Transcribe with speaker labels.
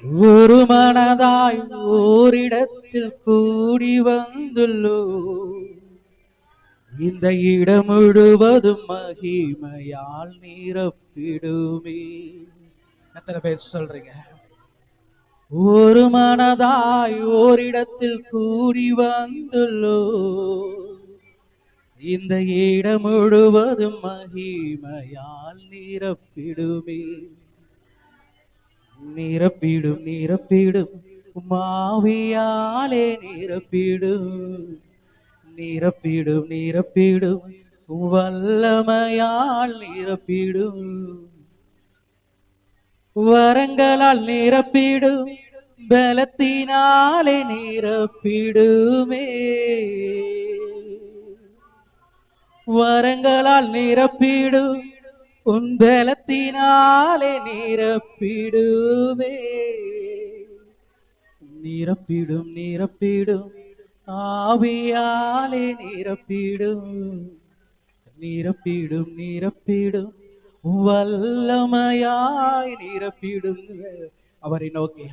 Speaker 1: ஒரு மனதாய் ஓரிடத்தில் கூடி வந்துள்ளோ, இந்த இடம் முழுவதும் மகிமையால் நிரப்பிடுமே. எத்தனை பேர் சொல்றீங்க? ஒரு மனதாய் ஓரிடத்தில் கூடி வந்துள்ளோ, இந்த இடம் முழுவதும் மகிமையால் நிரப்பிடுமே. நிரப்பிடும் நிரப்பிடும் மாவியாலே நிரப்பிடும், நிரப்பிடும் நிரப்பிடும் வல்லமையால் நிரப்பிடும், வரங்களால் நிரப்பிடும், பலத்தினாலே நிரப்பிடுமே. வரங்களால் நிரப்பிடும், உன் பலத்தினாலே நிரப்பிடுவே. நிரப்பிடும் நிரப்பிடும் ஆவியாலே நிரப்பிடும், நிரப்பிடும் நிரப்பிடும் வல்லமையாய் நிரப்பிடும். அவரை நோக்கி